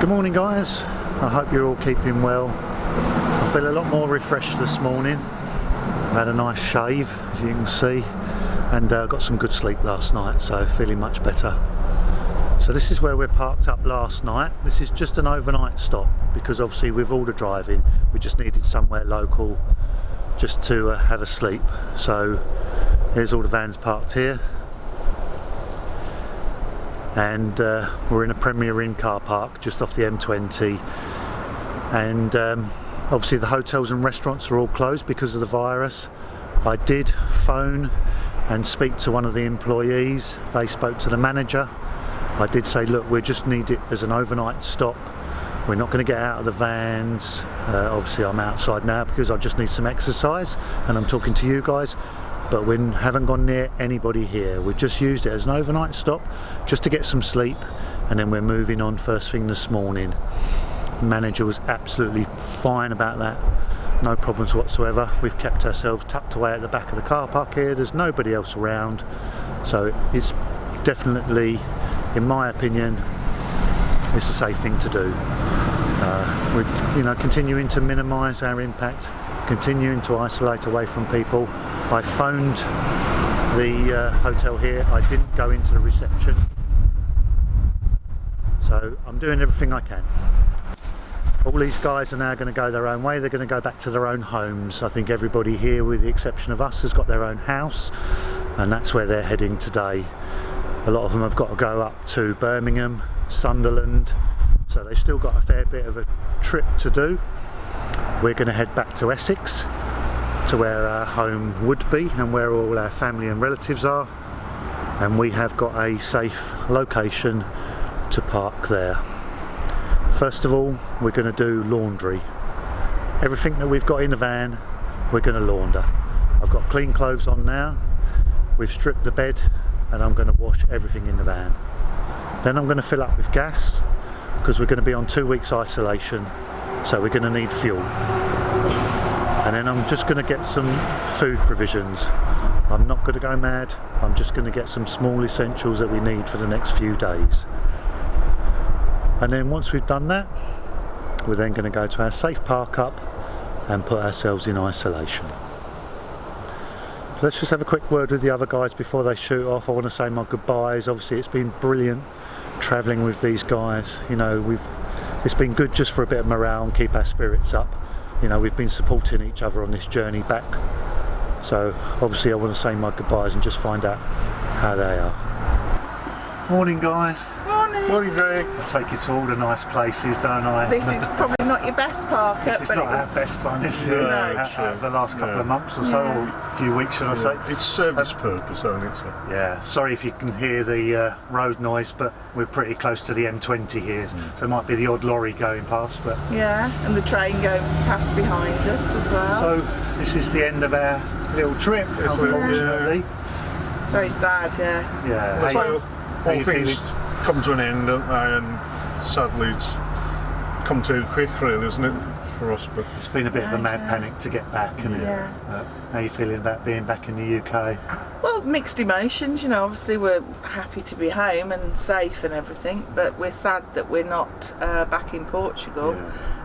Good morning guys, I hope you're all keeping well. I feel a lot more refreshed this morning. I've had a nice shave, as you can see, and got some good sleep last night, so feeling much better. So this is where we're parked up last night. This is just an overnight stop because obviously with all the driving we just needed somewhere local just to have a sleep. So here's all the vans parked here, and we're in a Premier Inn car park just off the M20, and obviously the hotels and restaurants are all closed because of the virus. I did phone and speak to one of the employees. They spoke to the manager. I did say, look, we just need it as an overnight stop. We're not going to get out of the vans. Obviously I'm outside now because I just need some exercise and I'm talking to you guys, but we haven't gone near anybody here. We've just used it as an overnight stop just to get some sleep, and then we're moving on first thing this morning. The manager was absolutely fine about that. No problems whatsoever. We've kept ourselves tucked away at the back of the car park here. There's nobody else around, so it's definitely, in my opinion, it's a safe thing to do. We're continuing to minimise our impact, continuing to isolate away from people. I phoned the hotel here. I didn't go into the reception, so I'm doing everything I can. All these guys are now going to go their own way. They're going to go back to their own homes. I think everybody here, with the exception of us, has got their own house, and that's where they're heading today. A lot of them have got to go up to Birmingham, Sunderland, so they've still got a fair bit of a trip to do. We're going to head back to Essex, to where our home would be and where all our family and relatives are, and we have got a safe location to park there. First of all, we're going to do laundry. Everything that we've got in the van, we're going to launder. I've got clean clothes on now. We've stripped the bed, and I'm going to wash everything in the van. Then I'm going to fill up with gas because we're going to be on 2 weeks isolation, so we're going to need fuel. And then I'm just going to get some food provisions. I'm not going to go mad. I'm just going to get some small essentials that we need for the next few days. And then once we've done that, we're then going to go to our safe park up and put ourselves in isolation. So let's just have a quick word with the other guys before they shoot off. I want to say my goodbyes. Obviously it's been brilliant travelling with these guys. It's been good just for a bit of morale and keep our spirits up. We've been supporting each other on this journey back. So obviously I want to say my goodbyes and just find out how they are. Morning guys. Morning, Greg. I take you to all the nice places, don't I? This is probably not your best park. This is not our best one, is it? No, out of the last couple of months or so, or a few weeks, should I say? It's served its purpose, hasn't it? So. Yeah, sorry if you can hear the road noise, but we're pretty close to the M20 here, so it might be the odd lorry going past. But yeah, and the train going past behind us as well. So this is the end of our little trip, unfortunately. It's very sad, yeah. Yeah. So all things come to an end, don't they? And sadly, it's come too quick, really, isn't it, for us? But it's been a bit of a mad panic to get back, isn't it? Yeah. How are you feeling about being back in the UK? Well, mixed emotions. Obviously we're happy to be home and safe and everything, but we're sad that we're not back in Portugal,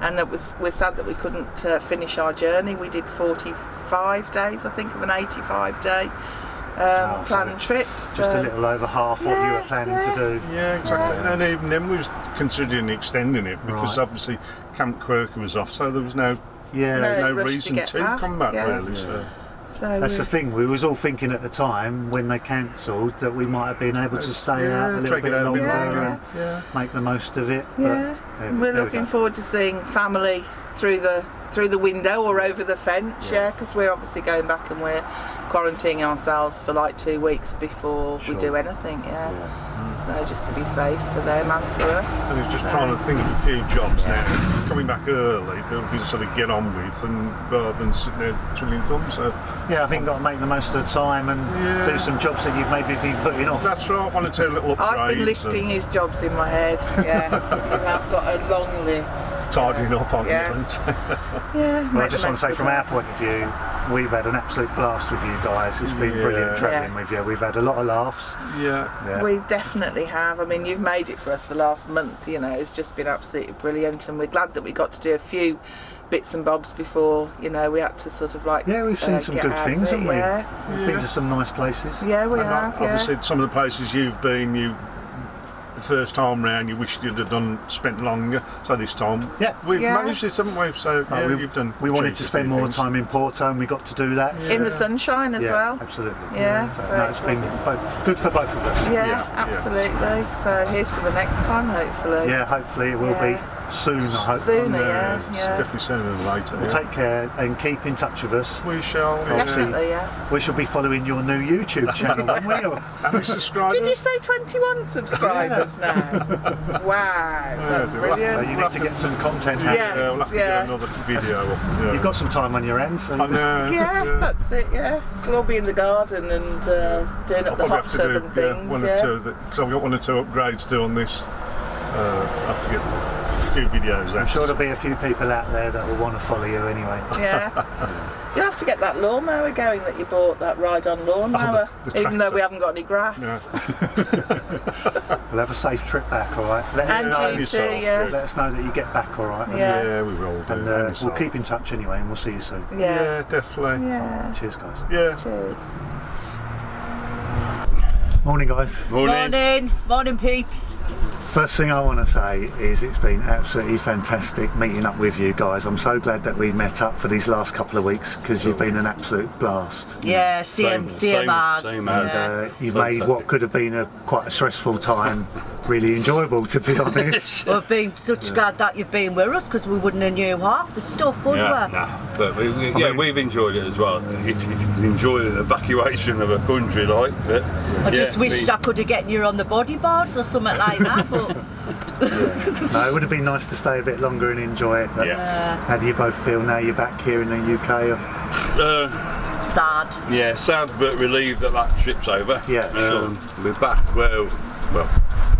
and that we're sad that we couldn't finish our journey. We did 45 days, I think, of an 85-day. Planned trips. Just a little over half what you were planning to do. Yeah, exactly. And even then we was considering extending it because obviously Camp Quirker was off, so there was no reason to come back really. So that's the thing. We was all thinking at the time when they cancelled that we might have been able to stay out a little bit longer and make the most of it. Yeah, but we're looking forward to seeing family through the window or over the fence, because we're obviously going back and we're quarantining ourselves for like 2 weeks before we do anything. So just to be safe for them and for us. And it's just trying to think of a few jobs now, coming back early that we can sort of get on with, and rather than sitting there twiddling thumbs. So I think you've got to make the most of the time and do some jobs that you've maybe been putting off. That's right. One or two little upgrades. I've been listing his jobs in my head. I've got a long list. Tidying up on it. Well, I just want to say, from our point of view, we've had an absolute blast with you guys. It's been brilliant travelling with you. We've had a lot of laughs. Yeah. We definitely have. I mean, you've made it for us the last month, you know, it's just been absolutely brilliant, and we're glad that we got to do a few bits and bobs before, you know, we had to sort of like we've seen some good things, haven't we? We've been to some nice places. Yeah, we have. Obviously, some of the places you've been, the first time round, you wished you'd have spent longer. So this time, we've managed it, haven't we? So you've done. We wanted to spend more time in Porto, and we got to do that in the sunshine as well. Absolutely. Yeah. So it's been good for both of us. Yeah, absolutely. So here's to the next time, hopefully. Yeah, hopefully it will be soon. I hope. Sooner, It's definitely sooner than later. Well, take care and keep in touch with us. We shall. Definitely, We shall be following your new YouTube channel, won't we? How many subscribers? Did you say 21 subscribers now? Wow, that's brilliant. So you need to get some content out. Yes, we'll have to get another video up. You've got some time on your hands. So I know. Yeah, that's it, We'll all be in the garden and doing up the hot tub and things. One or two, because I've got 1 or 2 upgrades to do on this. I have to get a few videos out. I'm sure there'll be a few people out there that will want to follow you anyway. Yeah. You have to get that lawnmower going that you bought, that ride-on lawnmower, even though we haven't got any grass. We'll have a safe trip back, all right? Let us know that you get back, all right? Yeah, we will do. And we'll keep in touch anyway, and we'll see you soon. Yeah, definitely. Yeah. Cheers, guys. Yeah. Cheers. Morning, guys. Morning, peeps. First thing I want to say is it's been absolutely fantastic meeting up with you guys. I'm so glad that we met up for these last couple of weeks because you've been an absolute blast. Yeah, same as. And you've made what could have been quite a stressful time really enjoyable, to be honest. We've been such glad that you've been with us because we wouldn't have knew half the stuff, would we? But we've enjoyed it as well. If you can enjoy the evacuation of a country like that. I just wished I could have gotten you on the bodyboards or something like that. But No, it would have been nice to stay a bit longer and enjoy it. But how do you both feel now you're back here in the UK? Sad. Yeah, sad but relieved that trip's over. Yeah, sure. We're back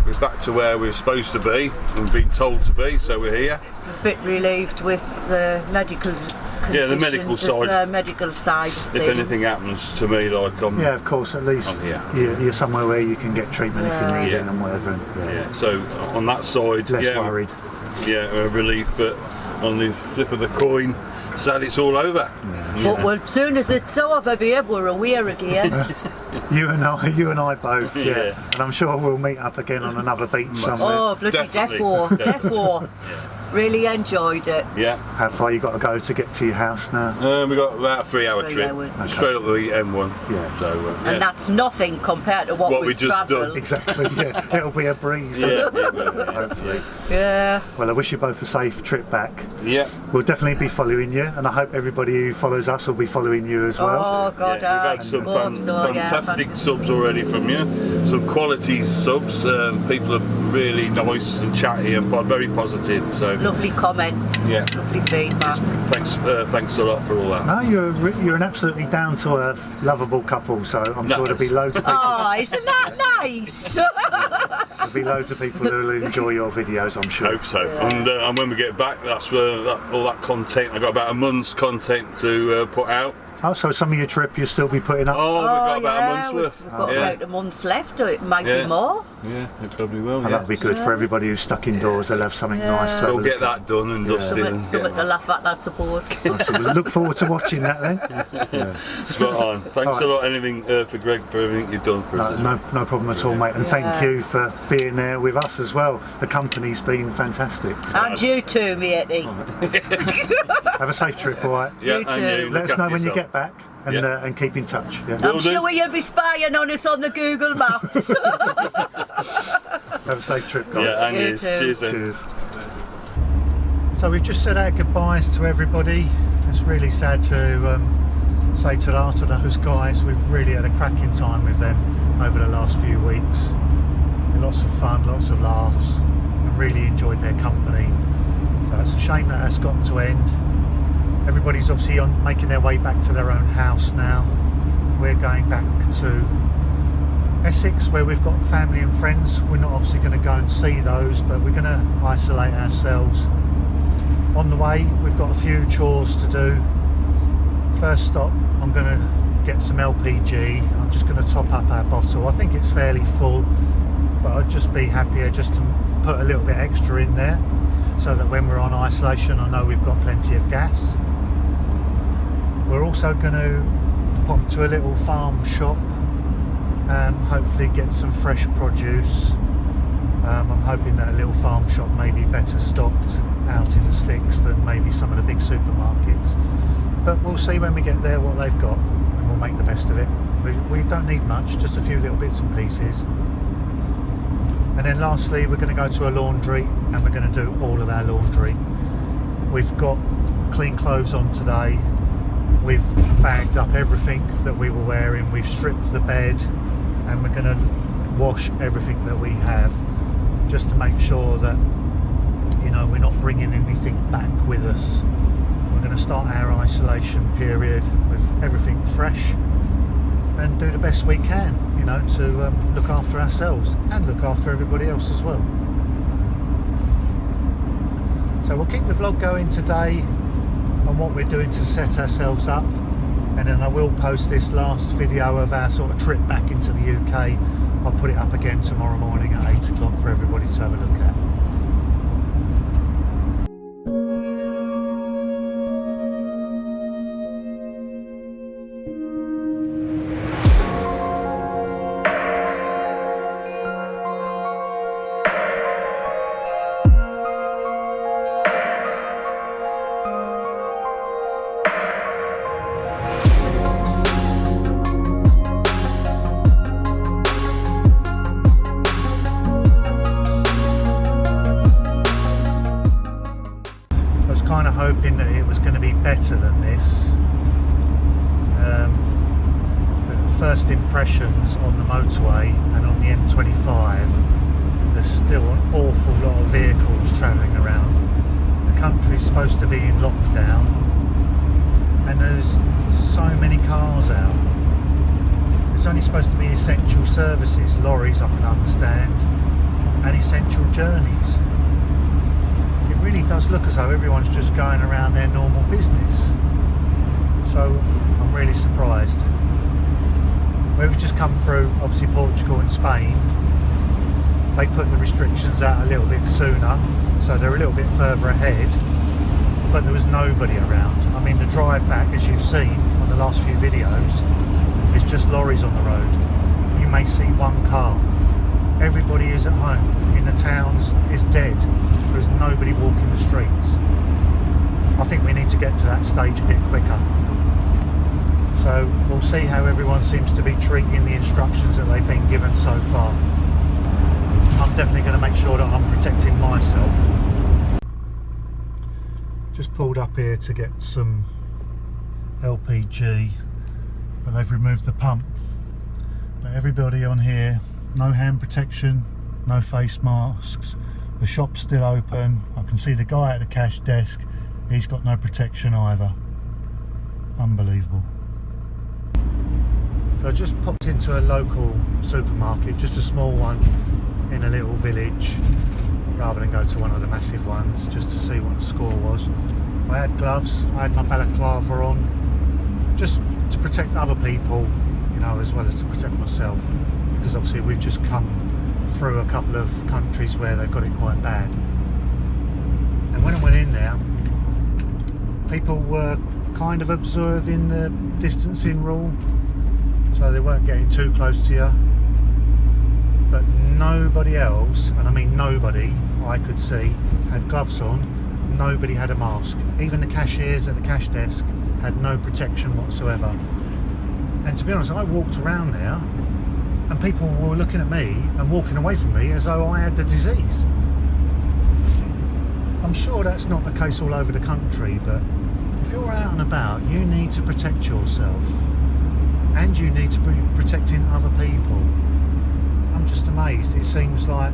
we're back to where we're supposed to be and been told to be, so we're here. A bit relieved with the medical conditions. Yeah, the medical side. Medical side of things. If anything happens to me, like yeah, of course, at least you're somewhere where you can get treatment if you need it and whatever. So on that side, less worried. Yeah, relief, but on the flip of the coin, sad it's all over. But as soon as it's over, babe, we're away again. You and I both, and I'm sure we'll meet up again on another beach somewhere. Oh, bloody therefore. Really enjoyed it. Yeah. How far you got to go to get to your house now? We've got about a 3-hour trip, straight up the M1. Yeah. So, and that's nothing compared to what we've just travelled. done. Exactly. Yeah, it'll be a breeze. Hopefully. Yeah. Well, I wish you both a safe trip back. Yeah. We'll definitely be following you, and I hope everybody who follows us will be following you as well. Oh God, we've had some fantastic subs already from you. Some quality subs. People are really nice and chatty and very positive. So. Lovely comments. Yeah. Lovely feedback. Thanks a lot for all that. No, you're an absolutely down-to-earth, lovable couple. So I'm sure there'll be loads of people. Oh, isn't that nice? There'll be loads of people who will enjoy your videos, I'm sure. Hope so. Yeah. And when we get back, that's where all that content. I've got about a month's content to put out. Oh, so some of your trip you'll still be putting up? Oh, we've got about a month's worth. We've got about a month's left, or it might be more. Yeah, it probably will. And that'll be good for everybody who's stuck indoors. They'll have something nice to have. We'll get that done and dusted. Something to laugh at, I suppose. We'll look forward to watching that then. Spot on. Thanks a lot for Greg, for everything you've done for us. No problem at all, mate. And thank you for being there with us as well. The company's been fantastic. And you too, matey. Have a safe trip, all right? You too. Let us know when you get back. And keep in touch. Yeah. I'm sure you'll be spying on us on the Google Maps. Have a safe trip, guys. Yeah, and you. Cheers. So we've just said our goodbyes to everybody. It's really sad to say ta-ra to those guys. We've really had a cracking time with them over the last few weeks. Lots of fun, lots of laughs. I really enjoyed their company. So it's a shame that that's got to end. Everybody's obviously making their way back to their own house now. We're going back to Essex, where we've got family and friends. We're not obviously going to go and see those, but we're going to isolate ourselves. On the way, we've got a few chores to do. First stop, I'm going to get some LPG. I'm just going to top up our bottle. I think it's fairly full, but I'd just be happier just to put a little bit extra in there, so that when we're on isolation I know we've got plenty of gas. We're also going to pop to a little farm shop, hopefully get some fresh produce. I'm hoping that a little farm shop may be better stocked out in the sticks than maybe some of the big supermarkets, but we'll see when we get there what they've got, and we'll make the best of it. We don't need much, just a few little bits and pieces. And then lastly, we're going to go to a laundry, and we're going to do all of our laundry. We've got clean clothes on today. We've bagged up everything that we were wearing. We've stripped the bed, and we're going to wash everything that we have, just to make sure that, you know, we're not bringing anything back with us. We're going to start our isolation period with everything fresh and do the best we can, you know, to look after ourselves and look after everybody else as well. So we'll keep the vlog going today on what we're doing to set ourselves up, and then I will post this last video of our sort of trip back into the UK. I'll put it up again tomorrow morning at 8 o'clock for everybody to have a look at. Hoping that it was going to be better than this, but first impressions on the motorway and on the M25, there's still an awful lot of vehicles travelling around. The country's supposed to be in lockdown, and there's so many cars out. There's only supposed to be essential services, lorries I can understand, and essential journeys. It really does look as though everyone's just going around their normal business. So I'm really surprised. We've just come through, obviously, Portugal and Spain. They put the restrictions out a little bit sooner, so they're a little bit further ahead, but there was nobody around. I mean, the drive back, as you've seen on the last few videos, is just lorries on the road. You may see one car. Everybody is at home. In the towns is dead. There's nobody walking the streets. I think we need to get to that stage a bit quicker. So we'll see how everyone seems to be treating the instructions that they've been given so far. I'm definitely going to make sure that I'm protecting myself. Just pulled up here to get some LPG, but they've removed the pump. But everybody on here, no hand protection, no face masks. The shop's still open. I can see the guy at the cash desk, he's got no protection either. Unbelievable. So I just popped into a local supermarket, just a small one in a little village, rather than go to one of the massive ones, just to see what the score was. I had gloves, I had my balaclava on, just to protect other people, you know, as well as to protect myself, because obviously we've just come through a couple of countries where they've got it quite bad. And when I went in there, people were kind of observing the distancing rule, so they weren't getting too close to you, but nobody else, and I mean nobody I could see, had gloves on. Nobody had a mask. Even the cashiers at the cash desk had no protection whatsoever. And to be honest, I walked around there and people were looking at me and walking away from me as though I had the disease. I'm sure that's not the case all over the country, but if you're out and about, you need to protect yourself, and you need to be protecting other people. I'm just amazed. It seems like,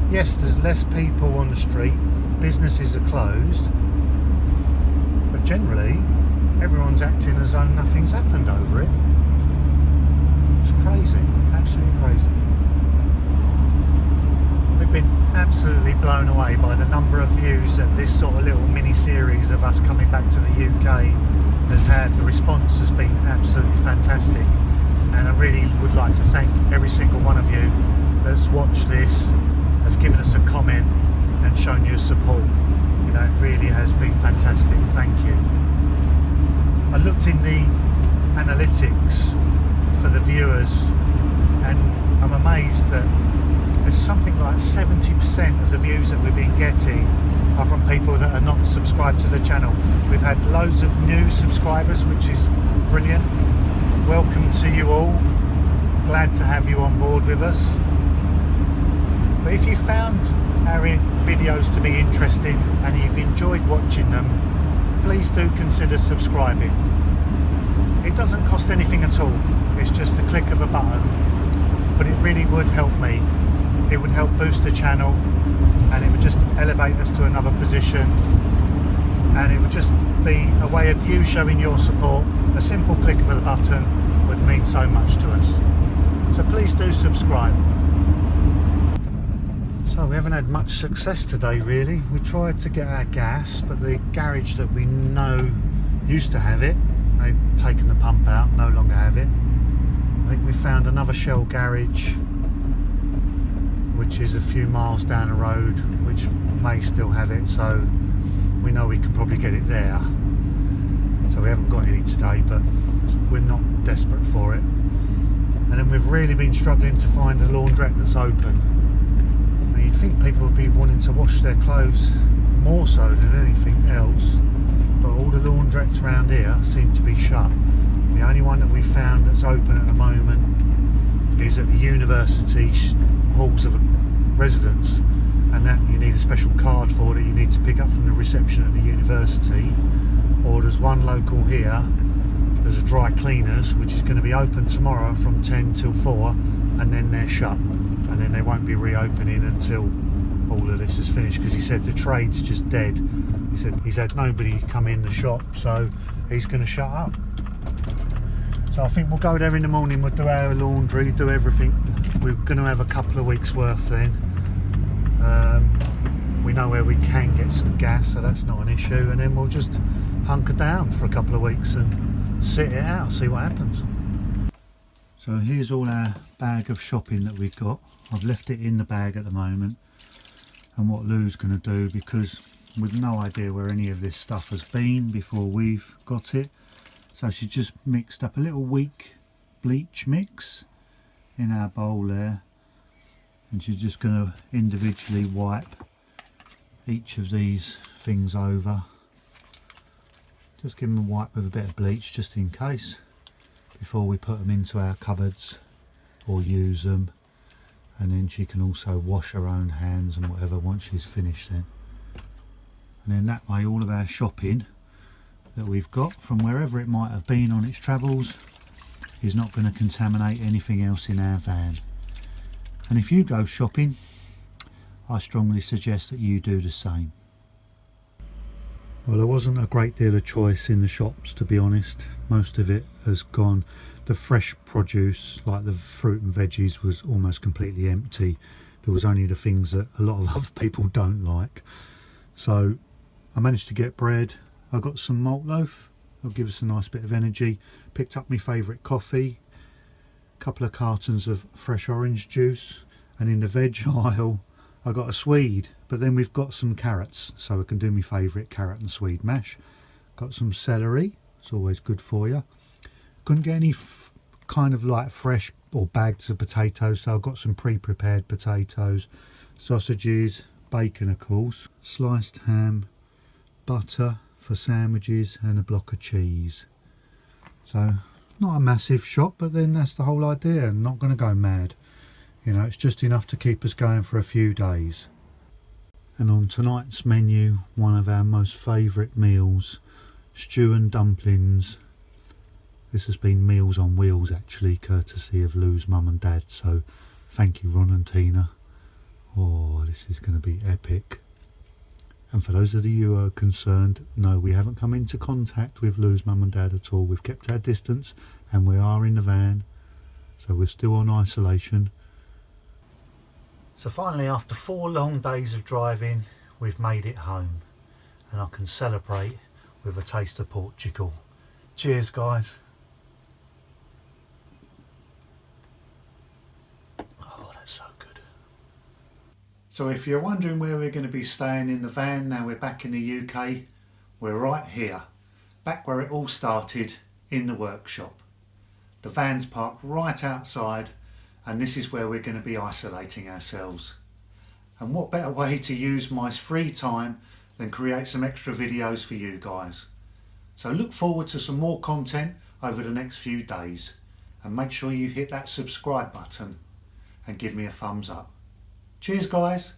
yes, there's less people on the street, businesses are closed, but generally everyone's acting as though nothing's happened over it. It's crazy, absolutely crazy. We've been absolutely blown away by the number of views that this sort of little mini series of us coming back to the UK the response has been absolutely fantastic, and I really would like to thank every single one of you that's watched this, has given us a comment and shown your support. You know, it really has been fantastic. Thank you. I looked in the analytics for the viewers, and I'm amazed that there's something like 70% of the views that we've been getting are from people that are not subscribed to the channel. We've had loads of new subscribers, which is brilliant. Welcome to you all. Glad to have you on board with us. But if you found our videos to be interesting and you've enjoyed watching them, please do consider subscribing. It doesn't cost anything at all. It's just a click of a button, but it really would help me. It would help boost the channel, and it would just elevate us to another position, and it would just be a way of you showing your support. A simple click of a button would mean so much to us. So please do subscribe. So we haven't had much success today really. We tried to get our gas, but the garage that we know used to have it, they've taken the pump out, no longer have it. I think we found another Shell garage, which is a few miles down the road, which may still have it, so we know we can probably get it there. So we haven't got any today, but we're not desperate for it. And then we've really been struggling to find a laundrette that's open. Now you'd think people would be wanting to wash their clothes more so than anything else, but all the laundrettes around here seem to be shut. The only one that we found that's open at the moment is at the university halls of a residence, and that you need a special card for, that you need to pick up from the reception at the university. Or there's one local here, there's a dry cleaners, which is going to be open tomorrow from 10 till 4, and then they're shut, and then they won't be reopening until all of this is finished, because he said the trade's just dead. He said he's had nobody come in the shop, so he's going to shut up. So I think we'll go there in the morning, we'll do our laundry, do everything. We're going to have a couple of weeks worth then. We know where we can get some gas, so that's not an issue, and then we'll just hunker down for a couple of weeks and sit it out, see what happens. So here's all our bag of shopping that we've got. I've left it in the bag at the moment, and what Lou's going to do, because we've no idea where any of this stuff has been before we've got it, so she just mixed up a little weak bleach mix in our bowl there, and she's just going to individually wipe each of these things over. Just give them a wipe with a bit of bleach just in case, before we put them into our cupboards or use them, and then she can also wash her own hands and whatever once she's finished then. And then that way all of our shopping that we've got from wherever it might have been on its travels is not going to contaminate anything else in our van. And if you go shopping, I strongly suggest that you do the same. Well, there wasn't a great deal of choice in the shops, to be honest. Most of it has gone. The fresh produce, like the fruit and veggies, was almost completely empty. There was only the things that a lot of other people don't like. So I managed to get bread. I got some malt loaf, it'll give us a nice bit of energy. Picked up my favourite coffee, a couple of cartons of fresh orange juice, and in the veg aisle I got a swede, but then we've got some carrots, so I can do my favourite carrot and swede mash. Got some celery, it's always good for you. Couldn't get any kind of like fresh or bags of potatoes, so I've got some pre-prepared potatoes, sausages, bacon of course, sliced ham, butter for sandwiches, and a block of cheese. So not a massive shop, but then that's the whole idea. I'm not going to go mad, you know, it's just enough to keep us going for a few days. And on tonight's menu, one of our most favourite meals, stew and dumplings. This has been Meals on Wheels actually, courtesy of Lou's mum and dad, so thank you Ron and Tina. Oh, this is going to be epic. And for those of you who are concerned, no, we haven't come into contact with Lou's mum and dad at all. We've kept our distance, and we are in the van, so we're still on isolation. So finally, after 4 long days of driving, we've made it home, and I can celebrate with a taste of Portugal. Cheers, guys. Oh, that's so good. So if you're wondering where we're going to be staying in the van now we're back in the UK, we're right here, back where it all started, in the workshop. The van's parked right outside, and this is where we're going to be isolating ourselves. And what better way to use my free time than create some extra videos for you guys. So look forward to some more content over the next few days, and make sure you hit that subscribe button and give me a thumbs up. Cheers, guys.